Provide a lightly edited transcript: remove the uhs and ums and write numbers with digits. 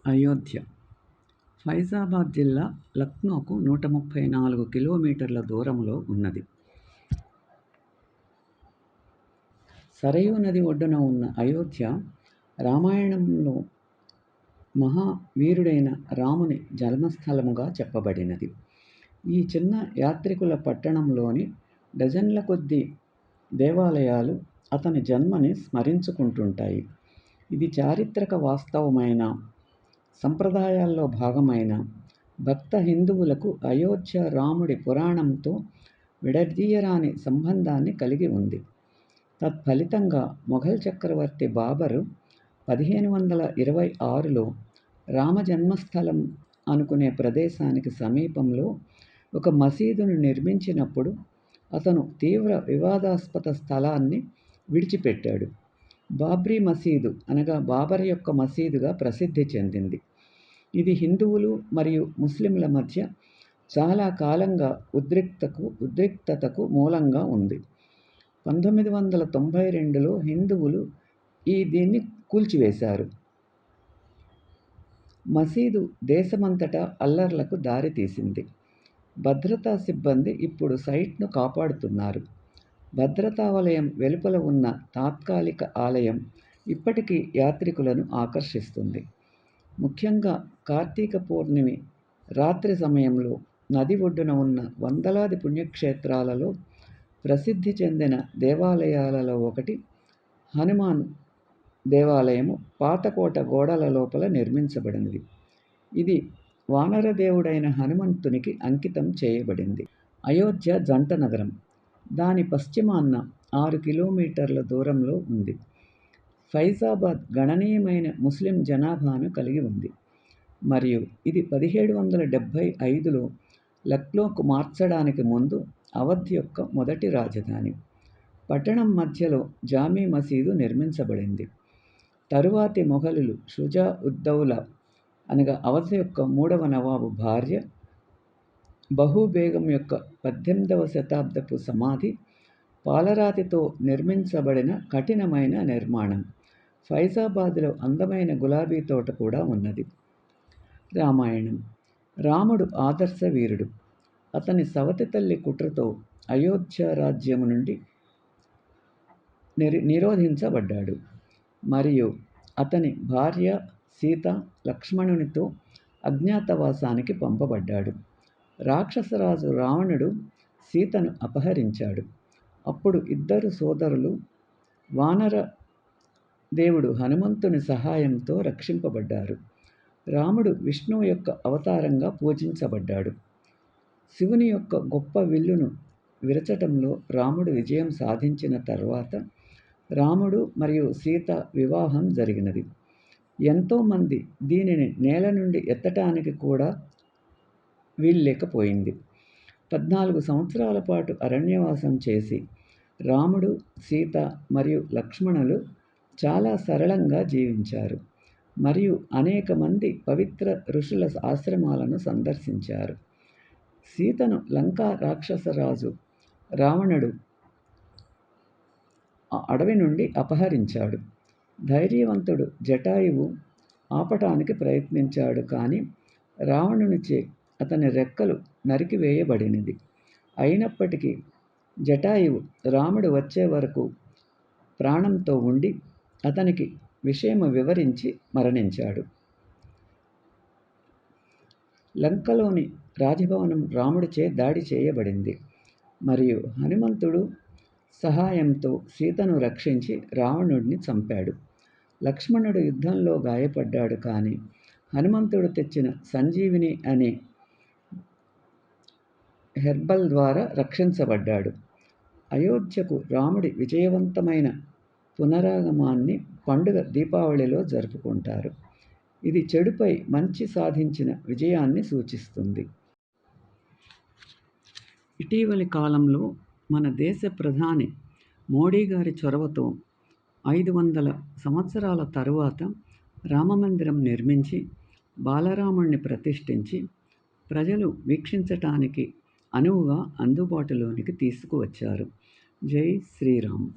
అయోధ్య ఫైజాబాద్ జిల్లా లక్నోకు 134 కిలోమీటర్ల దూరంలో ఉన్నది. సరయూ నది ఒడ్డున ఉన్న అయోధ్య రామాయణంలో మహావీరుడైన రాముని జన్మస్థలముగా చెప్పబడినది. ఈ చిన్న యాత్రికుల పట్టణంలోని డజన్ల కొద్దీ దేవాలయాలు అతని జన్మని స్మరించుకుంటుంటాయి. ఇది చారిత్రక వాస్తవమైన సంప్రదాయాల్లో భాగమైన భక్త హిందువులకు అయోధ్య రాముడి పురాణంతో విడదీయరాని సంబంధాన్ని కలిగి ఉంది. తత్ఫలితంగా మొఘల్ చక్రవర్తి బాబరు 1526లో రామ జన్మస్థలం అనుకునే ప్రదేశానికి సమీపంలో ఒక మసీదును నిర్మించినప్పుడు అతను తీవ్ర వివాదాస్పద స్థలాన్ని విడిచిపెట్టాడు. బాబ్రీ మసీదు అనగా బాబర్ యొక్క మసీదుగా ప్రసిద్ధి చెందింది. ఇది హిందువులు మరియు ముస్లింల మధ్య చాలా కాలంగా ఉద్రిక్తతకు మూలంగా ఉంది. 1992లో హిందువులు దీన్ని కూల్చివేశారు. మసీదు దేశమంతటా అల్లర్లకు దారితీసింది. భద్రతా సిబ్బంది ఇప్పుడు సైట్ను కాపాడుతున్నారు. భద్రతా వలయం వెలుపల ఉన్న తాత్కాలిక ఆలయం ఇప్పటికీ యాత్రికులను ఆకర్షిస్తుంది. ముఖ్యంగా కార్తీక పౌర్ణమి రాత్రి సమయంలో నది ఒడ్డున ఉన్న వందలాది పుణ్యక్షేత్రాలలో ప్రసిద్ధి చెందిన దేవాలయాలలో ఒకటి హనుమాన్ దేవాలయము పాతకోట గోడల లోపల నిర్మించబడినది. ఇది వానరదేవుడైన హనుమంతునికి అంకితం చేయబడింది. అయోధ్య జంట నగరం. దాని పశ్చిమాన 6 కిలోమీటర్ల దూరంలో ఉంది. ఫైజాబాద్ గణనీయమైన ముస్లిం జనాభాను కలిగి ఉంది మరియు ఇది 1775లో లక్నోకు మార్చడానికి ముందు అవధ్ యొక్క మొదటి రాజధాని. పట్టణం మధ్యలో జామీ మసీదు నిర్మించబడింది. తరువాతి మొఘలులు షుజా ఉద్దౌలా అనగా అవధ్ యొక్క 3వ నవాబు భార్య బహూ బేగం యొక్క 18వ శతాబ్దపు సమాధి పాలరాతితో నిర్మించబడిన కఠినమైన నిర్మాణం. ఫైజాబాద్లో అందమైన గులాబీ తోట కూడా ఉన్నది. రామాయణం. రాముడు ఆదర్శ వీరుడు. అతని సవతి తల్లి కుట్రతో అయోధ్య రాజ్యము నుండి నిరోధించబడ్డాడు మరియు అతని భార్య సీత లక్ష్మణునితో అజ్ఞాతవాసానికి పంపబడ్డాడు. రాక్షసరాజు రావణుడు సీతను అపహరించాడు. అప్పుడు ఇద్దరు సోదరులు వానర దేవుడు హనుమంతుని సహాయంతో రక్షింపబడ్డారు. రాముడు విష్ణువు యొక్క అవతారంగా పూజించబడ్డాడు. శివుని యొక్క గొప్ప విల్లును విరచటంలో రాముడు విజయం సాధించిన తర్వాత రాముడు మరియు సీత వివాహం జరిగినది. ఎంతోమంది దీనిని నేల నుండి ఎత్తటానికి కూడా వీల్లేకపోయింది. 14 సంవత్సరాల పాటు అరణ్యవాసం చేసి రాముడు సీత మరియు లక్ష్మణులు చాలా సరళంగా జీవించారు మరియు అనేక మంది పవిత్ర ఋషుల ఆశ్రమాలను సందర్శించారు. సీతను లంకా రాక్షసరాజు రావణుడు అడవి నుండి అపహరించాడు. ధైర్యవంతుడు జటాయువు ఆపటానికి ప్రయత్నించాడు కానీ రావణునిచే అతని రెక్కలు నరికివేయబడినది. అయినప్పటికీ జటాయువు రాముడు వచ్చే వరకు ప్రాణంతో ఉండి అతనికి విషయము వివరించి మరణించాడు. లంకలోని రాజభవనం రాముడిచే దాడి చేయబడింది మరియు హనుమంతుడు సహాయంతో సీతను రక్షించి రావణుడిని చంపాడు. లక్ష్మణుడు యుద్ధంలో గాయపడ్డాడు కానీ హనుమంతుడు తెచ్చిన సంజీవిని అనే హెర్బల్ ద్వారా రక్షించబడ్డాడు. అయోధ్యకు రాముడి విజయవంతమైన పునరాగమాన్ని పండుగ దీపావళిలో జరుపుకుంటారు. ఇది చెడుపై మంచి సాధించిన విజయాన్ని సూచిస్తుంది. ఇటీవలి కాలంలో మన దేశ ప్రధాని మోడీ గారి చొరవతో 500 సంవత్సరాల తరువాత రామమందిరం నిర్మించి బాలరాముణ్ణి ప్రతిష్ఠించి ప్రజలు వీక్షించటానికి అనువుగా అందుబాటులోనికి తీసుకువచ్చారు. జై శ్రీరామ్.